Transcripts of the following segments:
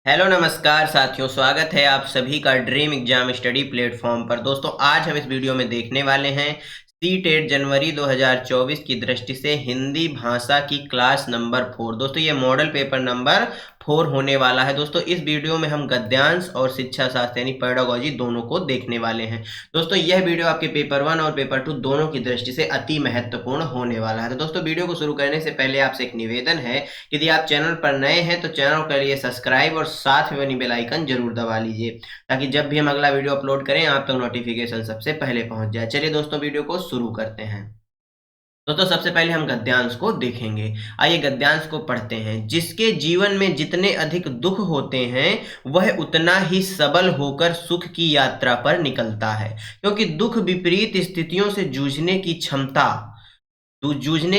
Hello नमस्कार साथियों, स्वागत है आप सभी का ड्रीम एग्जाम स्टडी प्लेटफॉर्म पर। दोस्तों आज हम इस वीडियो में देखने वाले हैं सी-टेट जनवरी 2024 की दृष्टि से हिंदी भाषा की क्लास नंबर 4। दोस्तों ये मॉडल पेपर नंबर 4 होने वाला है। दोस्तों इस वीडियो में हम गद्यांश और शिक्षा शास्त्र यानी पेडागोजी दोनों को देखने वाले हैं। दोस्तों यह वीडियो आपके पेपर 1 और पेपर 2 दोनों की दृष्टि से अति महत्वपूर्ण होने वाला है। तो दोस्तों वीडियो को शुरू करने से पहले आपसे एक निवेदन है, यदि आप चैनल पर नए हैं तो चैनल के लिए सब्सक्राइब और साथ में बनी बेल आइकन जरूर दबा लीजिए, ताकि जब भी हम अगला वीडियो अपलोड करें आप तक नोटिफिकेशन सबसे पहले पहुंच जाए। चलिए दोस्तों वीडियो को शुरू करते हैं। दोस्तों सबसे पहले हम गद्यांश को देखेंगे। आइए गद्यांश को पढ़ते हैं। जिसके जीवन में जितने अधिक दुख होते हैं वह उतना ही सबल होकर सुख की यात्रा पर निकलता है, क्योंकि दुख विपरीत स्थितियों से जूझने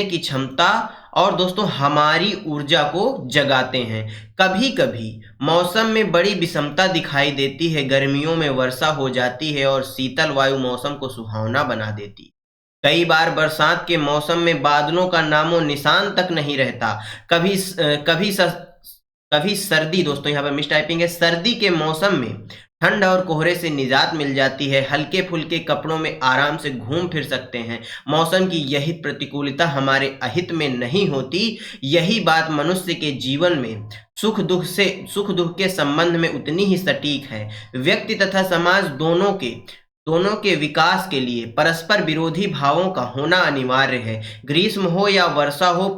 की क्षमता और दोस्तों हमारी ऊर्जा को जगाते हैं। कभी कभी मौसम में बड़ी विषमता दिखाई देती है। गर्मियों में वर्षा हो जाती है और शीतल वायु मौसम को सुहावना बना देती है। कई बार बरसात के मौसम में बादलों का नामो निशान तक नहीं रहता। कभी कभी कभी सर्दी, दोस्तों यहाँ पर मिस टाइपिंग है, सर्दी के मौसम में ठंड और कोहरे से निजात मिल जाती है। हल्के फुल्के कपड़ों में आराम से घूम फिर सकते हैं। मौसम की यही प्रतिकूलता हमारे अहित में नहीं होती। यही बात मनुष्य के जीवन में सुख दुख के संबंध में उतनी ही सटीक है। व्यक्ति तथा समाज दोनों के विकास के लिए परस्पर विरोधी भावों का होना अनिवार्य है। ग्रीष्म हो या वर्षा हो,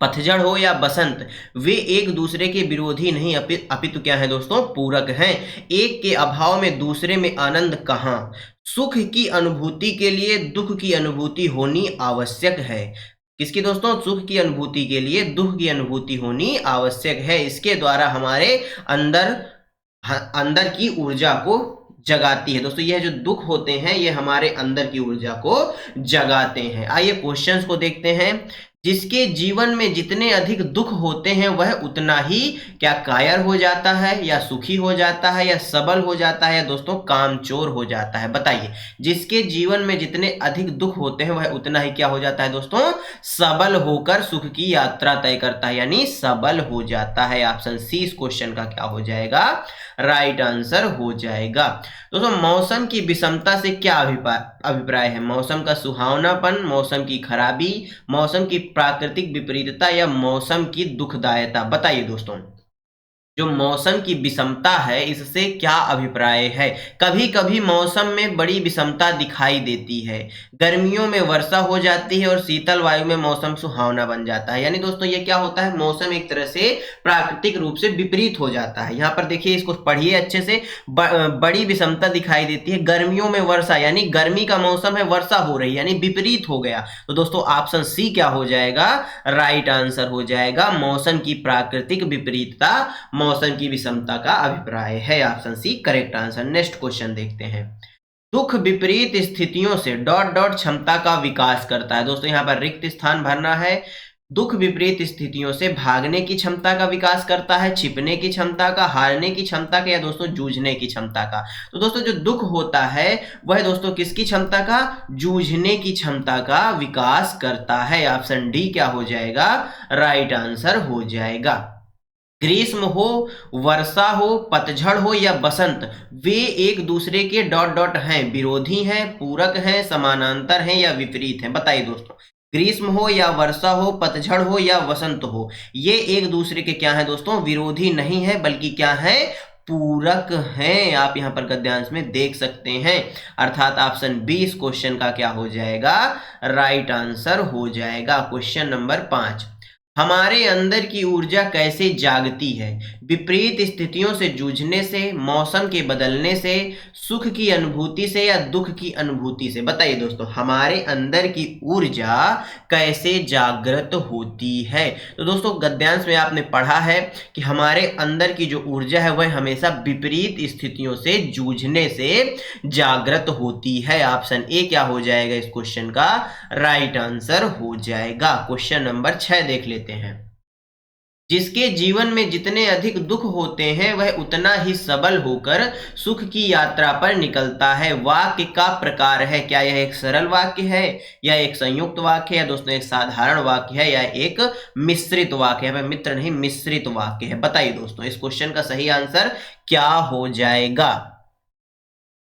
पतझड़ हो या बसंत, वे एक दूसरे के विरोधी नहीं अपितु क्या है दोस्तों, पूरक हैं। एक के अभाव में दूसरे में आनंद कहाँ। सुख की अनुभूति के लिए दुख की अनुभूति होनी आवश्यक है। किसकी दोस्तों? सुख की अनुभूति के लिए दुख की अनुभूति होनी आवश्यक है। इसके द्वारा हमारे अंदर की ऊर्जा को जगाती है। दोस्तों यह जो दुख होते हैं ये हमारे अंदर की ऊर्जा को जगाते हैं। आइए क्वेश्चंस को देखते हैं। जिसके जीवन में जितने अधिक दुख होते हैं वह उतना ही क्या कायर हो जाता है, या सुखी हो जाता है, या सबल हो जाता है, या दोस्तों कामचोर हो जाता है? बताइए। जिसके जीवन में जितने अधिक दुख होते हैं वह उतना ही क्या हो जाता है दोस्तों? सबल होकर सुख की यात्रा तय करता है, यानी सबल हो जाता है। ऑप्शन सी इस क्वेश्चन का क्या हो जाएगा? राइट आंसर हो जाएगा। दोस्तों मौसम की विषमता से क्या अभिप्राय है? मौसम का सुहावनापन, मौसम की खराबी, मौसम की प्राकृतिक विपरीतता, या मौसम की दुखदायता? बताइए दोस्तों, जो मौसम की विषमता है इससे क्या अभिप्राय है? कभी कभी मौसम में बड़ी विषमता दिखाई देती है। गर्मियों में वर्षा हो जाती है और शीतल वायु में मौसम सुहावना बन जाता है। यानी दोस्तों ये क्या होता है? मौसम एक तरह से प्राकृतिक रूप से विपरीत हो जाता है। यहाँ पर देखिए, इसको पढ़िए अच्छे से। बड़ी विषमता दिखाई देती है। गर्मियों में वर्षा, यानी गर्मी का मौसम है, वर्षा हो रही, यानी विपरीत हो गया। तो दोस्तों ऑप्शन सी क्या हो जाएगा? राइट आंसर हो जाएगा। मौसम की प्राकृतिक विपरीतता मौसम की विषमता का अभिप्राय है। Option C correct answer. Next question देखते हैं। दुख विपरीत स्थितियों से डॉट डॉट क्षमता का विकास करता है। दोस्तों यहाँ पर रिक्त स्थान भरना है। दुख विपरीत स्थितियों से भागने की क्षमता का विकास करता है, छिपने की क्षमता का, हारने की क्षमता का, या दोस्तों जूझने की क्षमता का? तो दोस्तों जो दुख होता है वह दोस्तों किसकी क्षमता का? जूझने की क्षमता का विकास करता है। ऑप्शन डी क्या हो जाएगा? राइट आंसर हो जाएगा। ग्रीष्म हो, वर्षा हो, पतझड़ हो या बसंत, वे एक दूसरे के डॉट डॉट हैं, विरोधी हैं, पूरक हैं, समानांतर हैं, या विपरीत हैं? बताइए दोस्तों। ग्रीष्म हो या वर्षा हो, पतझड़ हो या वसंत हो, ये एक दूसरे के क्या है दोस्तों? विरोधी नहीं है, बल्कि क्या है? पूरक हैं। आप यहाँ पर गद्यांश में देख सकते हैं। अर्थात ऑप्शन बी इस क्वेश्चन का क्या हो जाएगा? राइट आंसर हो जाएगा। Question number 5। हमारे अंदर की ऊर्जा कैसे जागती है? विपरीत स्थितियों से जूझने से, मौसम के बदलने से, सुख की अनुभूति से, या दुख की अनुभूति से? बताइए दोस्तों, हमारे अंदर की ऊर्जा कैसे जागृत होती है? तो दोस्तों गद्यांश में आपने पढ़ा है कि हमारे अंदर की जो ऊर्जा है वह हमेशा विपरीत स्थितियों से जूझने से जागृत होती है। ऑप्शन ए क्या हो जाएगा इस क्वेश्चन का? राइट आंसर हो जाएगा। क्वेश्चन नंबर 6 देख लेते हैं। जिसके जीवन में जितने अधिक दुख होते हैं वह उतना ही सबल होकर सुख की यात्रा पर निकलता है। वाक्य का प्रकार है, क्या यह एक सरल वाक्य है, या एक संयुक्त वाक्य है, दोस्तों एक साधारण वाक्य है, या एक मिश्रित वाक्य है? मित्र नहीं, मिश्रित वाक्य है। बताइए दोस्तों इस क्वेश्चन का सही आंसर क्या हो जाएगा?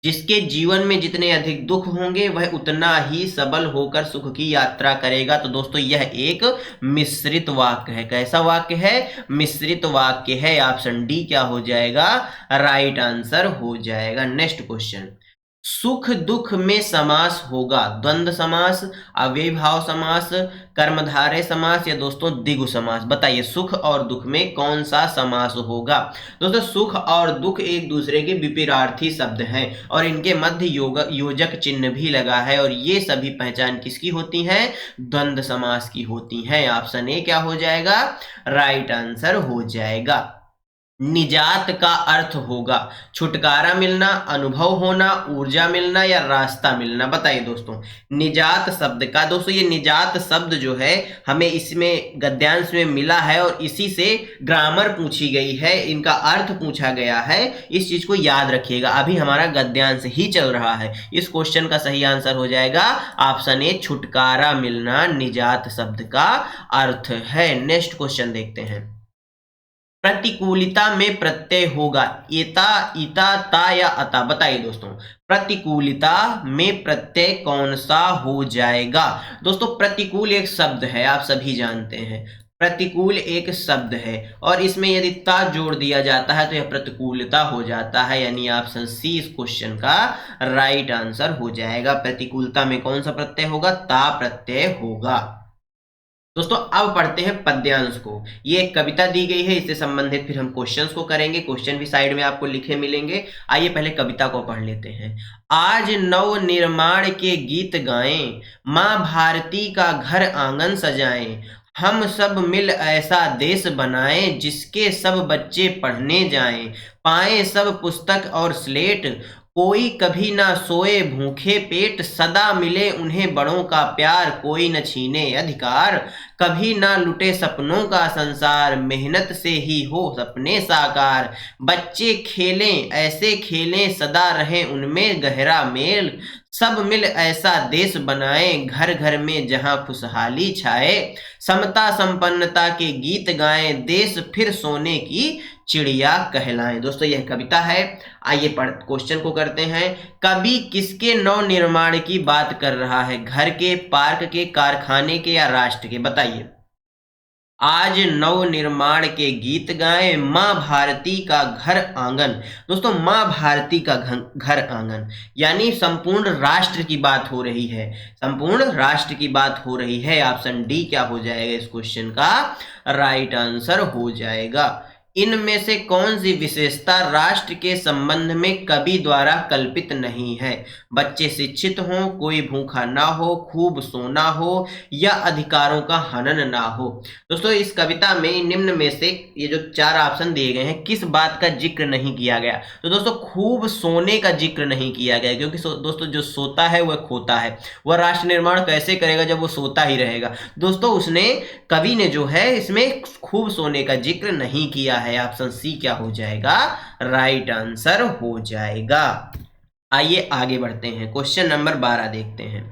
जिसके जीवन में जितने अधिक दुख होंगे वह उतना ही सबल होकर सुख की यात्रा करेगा। तो दोस्तों यह एक मिश्रित वाक्य है। कैसा वाक्य है? मिश्रित वाक्य है। ऑप्शन डी क्या हो जाएगा? राइट आंसर हो जाएगा। नेक्स्ट क्वेश्चन, सुख दुख में समास होगा द्वंद्व समास, अव्ययीभाव समास, कर्मधारय समास, या दोस्तों द्विगु समास? बताइए सुख और दुख में कौन सा समास होगा? दोस्तों सुख और दुख एक दूसरे के विपरीतार्थी शब्द हैं और इनके मध्य योजक चिन्ह भी लगा है, और ये सभी पहचान किसकी होती है? द्वंद्व समास की होती हैं। ऑप्शन ए क्या हो जाएगा? राइट आंसर हो जाएगा। निजात का अर्थ होगा छुटकारा मिलना, अनुभव होना, ऊर्जा मिलना, या रास्ता मिलना? बताइए दोस्तों निजात शब्द का, दोस्तों ये निजात शब्द जो है हमें इसमें गद्यांश में मिला है और इसी से ग्रामर पूछी गई है, इनका अर्थ पूछा गया है। इस चीज को याद रखिएगा। अभी हमारा गद्यांश ही चल रहा है। इस क्वेश्चन का सही आंसर हो जाएगा ऑप्शन ए, छुटकारा मिलना निजात शब्द का अर्थ है। नेक्स्ट क्वेश्चन देखते हैं, प्रतिकूलता में प्रत्यय होगा एता, इता, ता या अता? बताइए दोस्तों प्रतिकूलता में प्रत्यय कौन सा हो जाएगा? दोस्तों प्रतिकूल एक शब्द है, आप सभी जानते हैं प्रतिकूल एक शब्द है और इसमें यदि ता जोड़ दिया जाता है तो यह प्रतिकूलता हो जाता है, यानी ऑप्शन सी इस क्वेश्चन का राइट आंसर हो जाएगा। प्रतिकूलता में कौन सा प्रत्यय होगा? ता प्रत्यय होगा। दोस्तों अब पढ़ते हैं पद्यांश को। ये एक कविता दी गई है, इससे संबंधित फिर हम क्वेश्चंस को करेंगे। क्वेश्चन भी साइड में आपको लिखे मिलेंगे। आइए पहले कविता को पढ़ लेते हैं। आज नव निर्माण के गीत गाएं, माँ भारती का घर आंगन सजाएं, हम सब मिल ऐसा देश बनाएं जिसके सब बच्चे पढ़ने जाएं, पाएं सब पुस्तक और स्लेट, कोई कभी ना सोए भूखे पेट, सदा मिले उन्हें बड़ों का प्यार, कोई न छीने अधिकार, कभी ना लुटे सपनों का संसार, मेहनत से ही हो सपने साकार, बच्चे खेलें ऐसे खेलें सदा रहे उनमें गहरा मेल, सब मिल ऐसा देश बनाएं घर घर में जहां खुशहाली छाए, समता संपन्नता के गीत गाएं, देश फिर सोने की चिड़िया कहलाएं। दोस्तों यह कविता है। आइए क्वेश्चन को करते हैं। कवि किसके नव निर्माण की बात कर रहा है? घर के, पार्क के, कारखाने के, या राष्ट्र के? बताइए। आज नव निर्माण के गीत गाएं, माँ भारती का घर आंगन। दोस्तों माँ भारती का घर आंगन यानी संपूर्ण राष्ट्र की बात हो रही है, संपूर्ण राष्ट्र की बात हो रही है। ऑप्शन डी क्या हो जाएगा इस क्वेश्चन का राइट आंसर हो जाएगा। इनमें से कौन सी विशेषता राष्ट्र के संबंध में कवि द्वारा कल्पित नहीं है? बच्चे शिक्षित हों, कोई भूखा ना हो, खूब सोना हो, या अधिकारों का हनन ना हो? दोस्तों इस कविता में निम्न में से ये जो चार ऑप्शन दिए गए हैं किस बात का जिक्र नहीं किया गया? तो दोस्तों खूब सोने का जिक्र नहीं किया गया, क्योंकि दोस्तों जो सोता है वह खोता है। वह राष्ट्र निर्माण कैसे करेगा जब वो सोता ही रहेगा? दोस्तों उसने, कवि ने जो है इसमें खूब सोने का जिक्र नहीं किया है। ऑप्शन सी क्या हो जाएगा राइट आंसर हो जाएगा। आइए आगे बढ़ते हैं। क्वेश्चन नंबर 12 देखते हैं।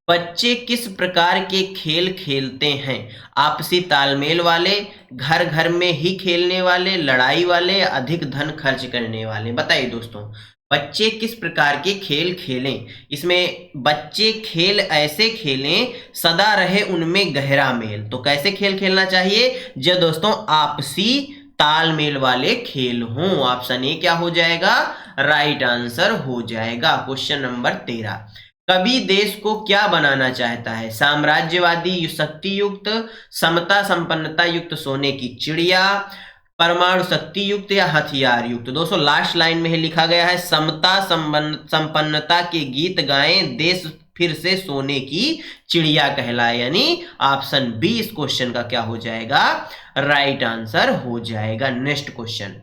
बच्चे किस प्रकार के खेल खेलते हैं? आपसी तालमेल वाले, घर घर में ही खेलने वाले, लड़ाई वाले, अधिक धन खर्च करने वाले? बताइए दोस्तों बच्चे किस प्रकार के खेल खेलें? इसमें बच्चे खेल ऐसे खेलें सदा रहे उनमें गहरा मेल। तो कैसे खेल खेलना चाहिए? जो दोस्तों आपसी तालमेल वाले खेल हों। ऑप्शन ए क्या हो जाएगा राइट आंसर हो जाएगा। Question number 13। कवि देश को क्या बनाना चाहता है? साम्राज्यवादी, शक्ति युक्त, समता संपन्नता युक्त सोने की चिड़िया, परमाणु शक्ति युक्त, या हथियार युक्त? दोस्तों लास्ट लाइन में ही लिखा गया है समता संपन्नता के गीत गाएं, देश फिर से सोने की चिड़िया कहलाए, यानी ऑप्शन बी इस क्वेश्चन का क्या हो जाएगा राइट आंसर हो जाएगा। Next question.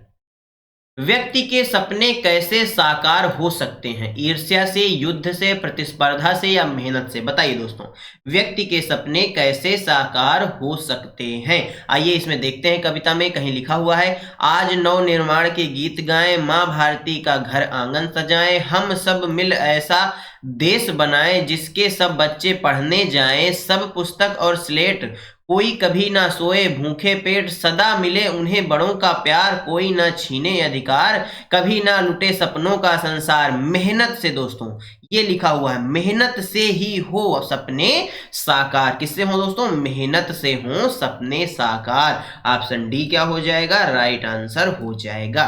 व्यक्ति के सपने कैसे साकार हो सकते हैं? ईर्ष्या से, युद्ध से, प्रतिस्पर्धा से या मेहनत से? बताइए दोस्तों, व्यक्ति के सपने कैसे साकार हो सकते हैं? आइए इसमें देखते हैं। कविता में कहीं लिखा हुआ है, आज नव निर्माण के गीत गाएं, माँ भारती का घर आंगन सजाएं, हम सब मिल ऐसा देश बनाएं जिसके सब बच्चे पढ़ने जाएं, सब पुस्तक और स्लेट, कोई कभी ना सोए भूखे पेट, सदा मिले उन्हें बड़ों का प्यार, कोई ना छीने अधिकार, कभी ना लुटे सपनों का संसार। मेहनत से दोस्तों, ये लिखा हुआ है, मेहनत से ही हो सपने साकार। किससे हो दोस्तों? मेहनत से हो सपने साकार। ऑप्शन डी क्या हो जाएगा? राइट आंसर हो जाएगा।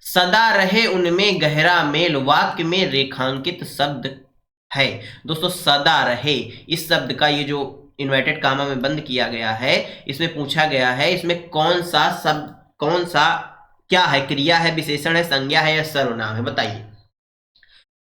सदा रहे उनमें गहरा मेल, वाक्य में रेखांकित शब्द है। दोस्तों सदा रहे, इस शब्द का ये जो इन्वर्टेड कामा में बंद किया गया है, इसमें पूछा गया है इसमें कौन सा शब्द, कौन सा क्या है? क्रिया है, विशेषण है, संज्ञा है या सर्वनाम है? बताइए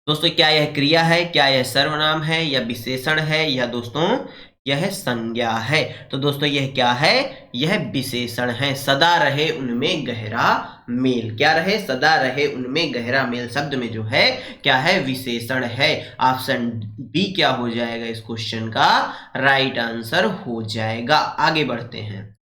दोस्तों, क्या यह क्रिया है, क्या यह सर्वनाम है या विशेषण है या दोस्तों यह संज्ञा है? तो दोस्तों यह क्या है? यह विशेषण है। सदा रहे उनमें गहरा मेल, क्या रहे? सदा रहे उनमें गहरा मेल शब्द में जो है क्या है? विशेषण है। ऑप्शन बी क्या हो जाएगा इस क्वेश्चन का? राइट आंसर हो जाएगा। आगे बढ़ते हैं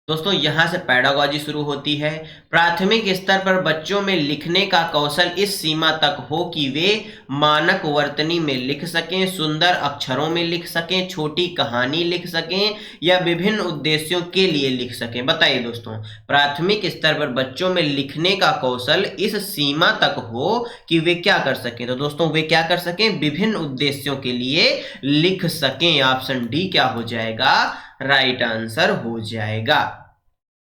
दोस्तों, यहां से पैडागॉजी शुरू होती है। प्राथमिक स्तर पर बच्चों में लिखने का कौशल इस सीमा तक हो कि वे मानक वर्तनी में लिख सकें, सुंदर अक्षरों में लिख सकें, छोटी कहानी लिख सकें या विभिन्न उद्देश्यों के लिए लिख सकें। बताइए दोस्तों, प्राथमिक स्तर पर बच्चों में लिखने का कौशल इस सीमा तक हो कि वे क्या कर सकें? तो दोस्तों वे क्या कर सकें? विभिन्न उद्देश्यों के लिए लिख सकें। ऑप्शन डी क्या हो जाएगा? राइट आंसर हो जाएगा।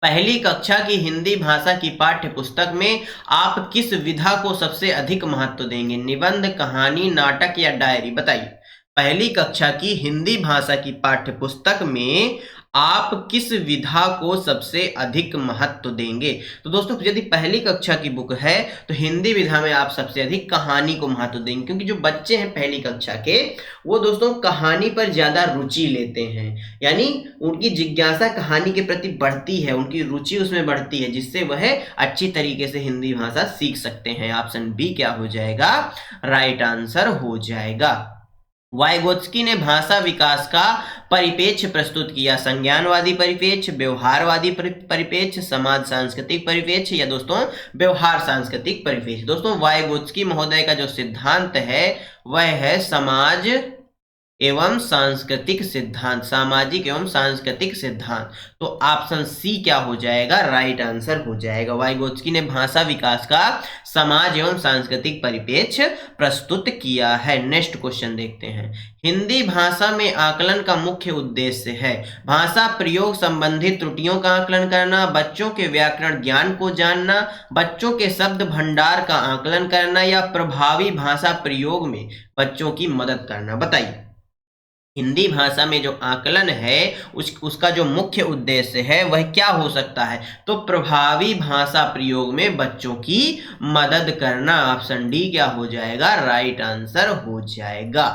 पहली कक्षा की हिंदी भाषा की पाठ्य पुस्तक में आप किस विधा को सबसे अधिक महत्व देंगे? निबंध, कहानी, नाटक या डायरी? बताइए, पहली कक्षा की हिंदी भाषा की पाठ्य पुस्तक में आप किस विधा को सबसे अधिक महत्व देंगे? तो दोस्तों यदि पहली कक्षा की बुक है तो हिंदी विधा में आप सबसे अधिक कहानी को महत्व देंगे, क्योंकि जो बच्चे हैं पहली कक्षा के वो दोस्तों कहानी पर ज्यादा रुचि लेते हैं, यानी उनकी जिज्ञासा कहानी के प्रति बढ़ती है, उनकी रुचि उसमें बढ़ती है, जिससे वह अच्छी तरीके से हिंदी भाषा सीख सकते हैं। ऑप्शन बी क्या हो जाएगा? राइट आंसर हो जाएगा। वाइगोत्स्की ने भाषा विकास का परिप्रेक्ष्य प्रस्तुत किया। संज्ञानवादी परिप्रेक्ष्य, व्यवहारवादी परिप्रेक्ष्य, समाज सांस्कृतिक परिप्रेक्ष्य या दोस्तों व्यवहार सांस्कृतिक परिप्रेक्ष्य? दोस्तों वाइगोत्स्की महोदय का जो सिद्धांत है वह है समाज एवं सांस्कृतिक सिद्धांत, सामाजिक एवं सांस्कृतिक सिद्धांत। तो ऑप्शन सी क्या हो जाएगा? राइट आंसर हो जाएगा। वाइगोत्स्की ने भाषा विकास का समाज एवं सांस्कृतिक परिप्रेक्ष्य प्रस्तुत किया है। नेक्स्ट क्वेश्चन देखते हैं। हिंदी भाषा में आकलन का मुख्य उद्देश्य है भाषा प्रयोग संबंधी त्रुटियों का आकलन करना, बच्चों के व्याकरण ज्ञान को जानना, बच्चों के शब्द भंडार का आकलन करना या प्रभावी भाषा प्रयोग में बच्चों की मदद करना। बताइए, हिंदी भाषा में जो आकलन है उसका जो मुख्य उद्देश्य है वह क्या हो सकता है? तो प्रभावी भाषा प्रयोग में बच्चों की मदद करना। ऑप्शन डी क्या हो जाएगा? राइट आंसर हो जाएगा।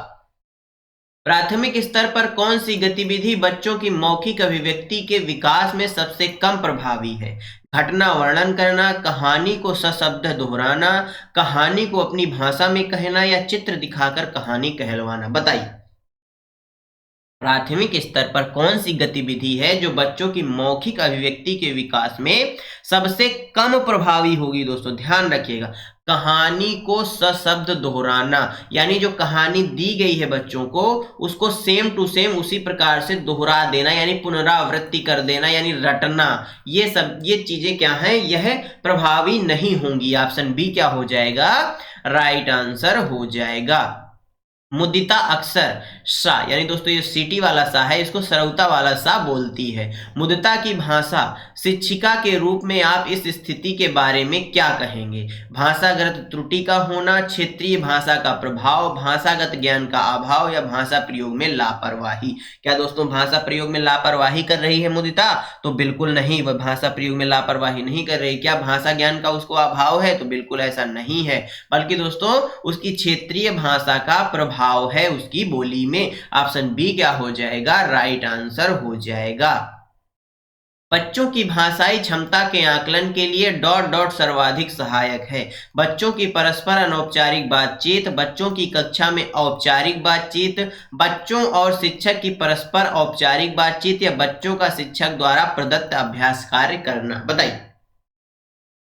प्राथमिक स्तर पर कौन सी गतिविधि बच्चों की मौखिक अभिव्यक्ति के विकास में सबसे कम प्रभावी है? घटना वर्णन करना, कहानी को सशब्द दोहराना, कहानी को अपनी भाषा में कहना या चित्र दिखाकर कहानी कहलवाना? बताइए, प्राथमिक स्तर पर कौन सी गतिविधि है जो बच्चों की मौखिक अभिव्यक्ति के विकास में सबसे कम प्रभावी होगी? दोस्तों ध्यान रखिएगा, कहानी को सशब्द दोहराना, यानी जो कहानी दी गई है बच्चों को उसको सेम टू सेम उसी प्रकार से दोहरा देना, यानी पुनरावृत्ति कर देना, यानी रटना। ये चीजें क्या हैं? यह प्रभावी नहीं होंगी। ऑप्शन बी क्या हो जाएगा? राइट आंसर हो जाएगा। मुदिता अक्सर सा, यानी दोस्तों ये सीटी वाला सा है, इसको सरौता वाला सा बोलती है। मुदिता की भाषा शिक्षिका के रूप में आप इस स्थिति के बारे में क्या कहेंगे? भाषागत त्रुटि का होना, क्षेत्रीय भाषा का प्रभाव, भाषागत ज्ञान का अभाव या भाषा प्रयोग में लापरवाही? क्या दोस्तों भाषा प्रयोग में लापरवाही कर रही है मुदिता? तो बिल्कुल नहीं, वह भाषा प्रयोग में लापरवाही नहीं कर रही। क्या भाषा ज्ञान का उसको अभाव है? तो बिल्कुल ऐसा नहीं है, बल्कि दोस्तों उसकी क्षेत्रीय भाषा का प्रभाव है उसकी बोली में। ऑप्शन बी क्या हो जाएगा? राइट आंसर हो जाएगा। बच्चों की भाषाई क्षमता के आकलन के लिए डॉट डॉट सर्वाधिक सहायक है। बच्चों की परस्पर अनौपचारिक बातचीत, बच्चों की कक्षा में औपचारिक बातचीत, बच्चों और शिक्षक की परस्पर औपचारिक बातचीत या बच्चों का शिक्षक द्वारा प्रदत्त अभ्यास कार्य करना। बताइए,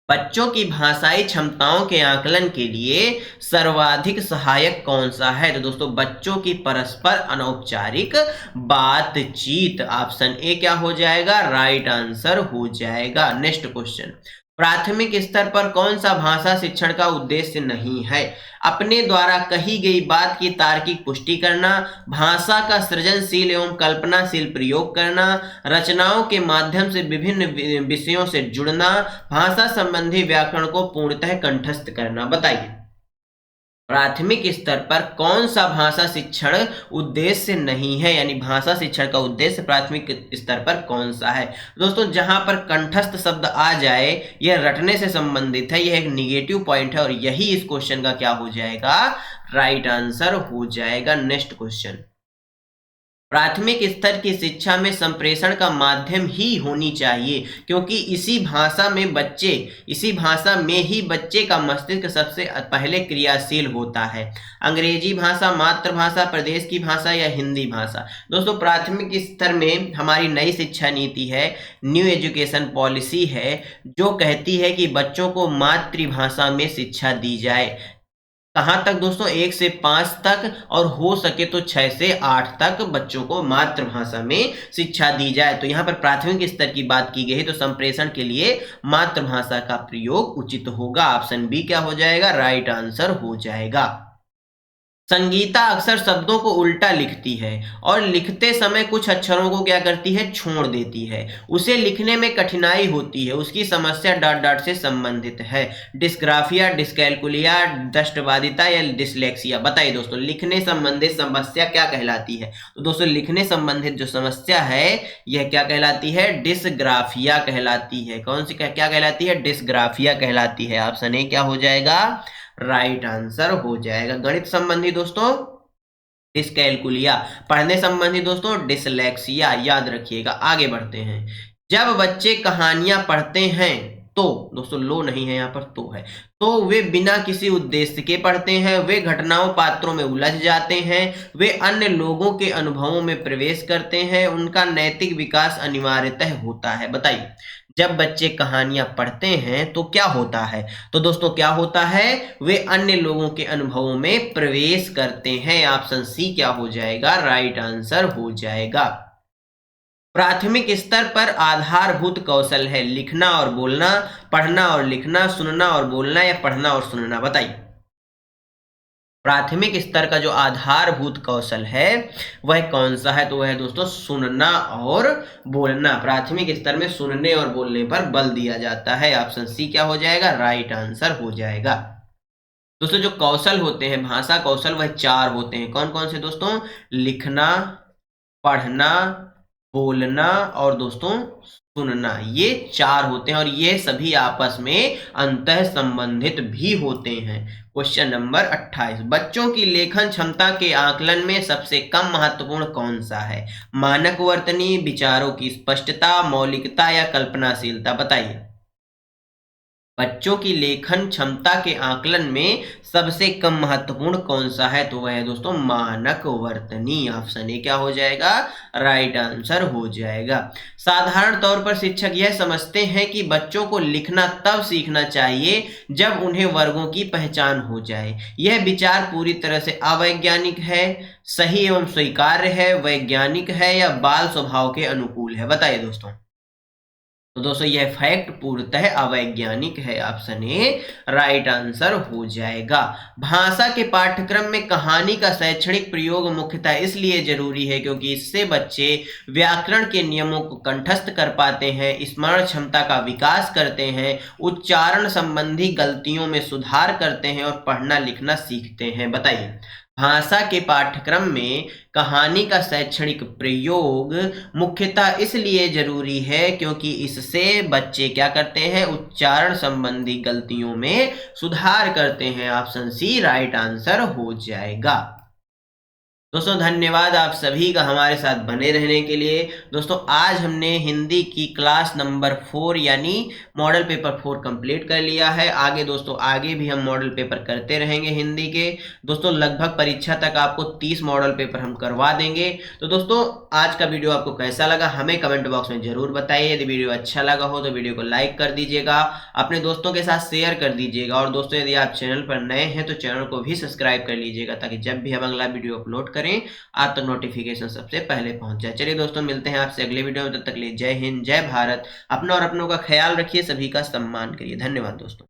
बच्चों की भाषाई क्षमताओं के आकलन के लिए सर्वाधिक सहायक कौन सा है? तो दोस्तों बच्चों की परस्पर अनौपचारिक बातचीत, ऑप्शन ए क्या हो जाएगा? राइट आंसर हो जाएगा। नेक्स्ट क्वेश्चन, प्राथमिक स्तर पर कौन सा भाषा शिक्षण का उद्देश्य नहीं है? अपने द्वारा कही गई बात की तार्किक पुष्टि करना, भाषा का सृजनशील एवं कल्पनाशील प्रयोग करना, रचनाओं के माध्यम से विभिन्न विषयों से जुड़ना, भाषा संबंधी व्याकरण को पूर्णतः कंठस्थ करना। बताइए, प्राथमिक स्तर पर कौन सा भाषा शिक्षण उद्देश्य नहीं है, यानी भाषा शिक्षण का उद्देश्य प्राथमिक स्तर पर कौन सा है? दोस्तों जहां पर कंठस्थ शब्द आ जाए, यह रटने से संबंधित है, यह एक निगेटिव पॉइंट है और यही इस क्वेश्चन का क्या हो जाएगा? राइट आंसर हो जाएगा। नेक्स्ट क्वेश्चन, प्राथमिक स्तर की शिक्षा में संप्रेषण का माध्यम ही होनी चाहिए, क्योंकि इसी भाषा में ही बच्चे का मस्तिष्क सबसे पहले क्रियाशील होता है। अंग्रेजी भाषा, मातृभाषा, प्रदेश की भाषा या हिंदी भाषा? दोस्तों प्राथमिक स्तर में हमारी नई शिक्षा नीति है, न्यू एजुकेशन पॉलिसी है, जो कहती है कि बच्चों को मातृभाषा में शिक्षा दी जाए। कहाँ तक दोस्तों? 1 से 5 तक, और हो सके तो 6 से 8 तक बच्चों को मातृभाषा में शिक्षा दी जाए। तो यहाँ पर प्राथमिक स्तर की बात की गई है, तो संप्रेषण के लिए मातृभाषा का प्रयोग उचित होगा। ऑप्शन बी क्या हो जाएगा? राइट आंसर हो जाएगा। संगीता अक्सर शब्दों को उल्टा लिखती है और लिखते समय कुछ अक्षरों को क्या करती है? छोड़ देती है। उसे लिखने में कठिनाई होती है, उसकी समस्या डॉट डॉट से संबंधित है। डिस्ग्राफिया, डिस्कैलकुलिया, दृष्टिबाधिता या डिसलेक्सिया? बताइए दोस्तों, लिखने संबंधित समस्या क्या कहलाती है? तो दोस्तों लिखने संबंधित जो समस्या है यह क्या कहलाती है? डिस्ग्राफिया कहलाती है। कौन सी क्या कहलाती है? डिस्ग्राफिया कहलाती है। ऑप्शन ए क्या हो जाएगा? राइट आंसर हो जाएगा। गणित संबंधी दोस्तों डिस्कैलकुलिया, पढ़ने संबंधी दोस्तों डिसलेक्सिया, याद रखिएगा। आगे बढ़ते हैं। जब बच्चे कहानियां पढ़ते हैं तो, दोस्तों लो नहीं है यहाँ पर, तो है, तो वे बिना किसी उद्देश्य के पढ़ते हैं, वे घटनाओं पात्रों में उलझ जाते हैं, वे अन्य लोगों के अनुभवों में प्रवेश करते हैं, उनका नैतिक विकास अनिवार्यतः होता है। बताइए, जब बच्चे कहानियां पढ़ते हैं तो क्या होता है? तो दोस्तों क्या होता है? वे अन्य लोगों के अनुभवों में प्रवेश करते हैं। ऑप्शन सी क्या हो जाएगा? राइट आंसर हो जाएगा। प्राथमिक स्तर पर आधारभूत कौशल है लिखना और बोलना, पढ़ना और लिखना, सुनना और बोलना या पढ़ना और सुनना? बताइए, प्राथमिक स्तर का जो आधारभूत कौशल है वह कौन सा है? तो वह है दोस्तों सुनना और बोलना। प्राथमिक स्तर में सुनने और बोलने पर बल दिया जाता है। ऑप्शन सी क्या हो जाएगा? राइट आंसर हो जाएगा। दोस्तों जो कौशल होते हैं, भाषा कौशल, वह 4 होते हैं। कौन कौन से दोस्तों? लिखना, पढ़ना, बोलना और दोस्तों सुनना। ये 4 होते हैं और ये सभी आपस में अंतः संबंधित भी होते हैं। क्वेश्चन नंबर 28, बच्चों की लेखन क्षमता के आकलन में सबसे कम महत्वपूर्ण कौन सा है? मानक वर्तनी, विचारों की स्पष्टता, मौलिकता या कल्पनाशीलता? बताइए, बच्चों की लेखन क्षमता के आकलन में सबसे कम महत्वपूर्ण कौन सा है? तो वह है दोस्तों मानक वर्तनी। ऑप्शन ए क्या हो जाएगा? राइट आंसर हो जाएगा। साधारण तौर पर शिक्षक यह समझते हैं कि बच्चों को लिखना तब सीखना चाहिए जब उन्हें वर्गों की पहचान हो जाए। यह विचार पूरी तरह से अवैज्ञानिक है, सही एवं स्वीकार्य है, वैज्ञानिक है या बाल स्वभाव के अनुकूल है? बताइए दोस्तों। तो दोस्तों यह फैक्ट पूर्णतः अवैज्ञानिक है। ऑप्शन ए राइट आंसर हो जाएगा। भाषा के पाठ्यक्रम में कहानी का शैक्षणिक प्रयोग मुख्यतः इसलिए जरूरी है क्योंकि इससे बच्चे व्याकरण के नियमों को कंठस्थ कर पाते हैं, स्मरण क्षमता का विकास करते हैं, उच्चारण संबंधी गलतियों में सुधार करते हैं और पढ़ना लिखना सीखते हैं। बताइए, भाषा के पाठ्यक्रम में कहानी का शैक्षणिक प्रयोग मुख्यतः इसलिए जरूरी है क्योंकि इससे बच्चे क्या करते हैं? उच्चारण संबंधी गलतियों में सुधार करते हैं। ऑप्शन सी राइट आंसर हो जाएगा। दोस्तों धन्यवाद आप सभी का हमारे साथ बने रहने के लिए। दोस्तों आज हमने हिंदी की क्लास नंबर 4 यानी मॉडल पेपर 4 कंप्लीट कर लिया है। आगे दोस्तों आगे भी हम मॉडल पेपर करते रहेंगे हिंदी के। दोस्तों लगभग परीक्षा तक आपको 30 मॉडल पेपर हम करवा देंगे। तो दोस्तों आज का वीडियो आपको कैसा लगा हमें कमेंट बॉक्स में जरूर बताइए। यदि वीडियो अच्छा लगा हो तो वीडियो को लाइक कर दीजिएगा, अपने दोस्तों के साथ शेयर कर दीजिएगा, और दोस्तों यदि आप चैनल पर नए हैं तो चैनल को भी सब्सक्राइब कर लीजिएगा, ताकि जब भी हम अगला वीडियो अपलोड करें आप तक नोटिफिकेशन सबसे पहले पहुंच जाए। चलिए दोस्तों मिलते हैं आपसे अगले वीडियो में, तब तक के लिए जय हिंद जय भारत। अपना और अपनों का ख्याल रखिए, सभी का सम्मान करिए। धन्यवाद दोस्तों।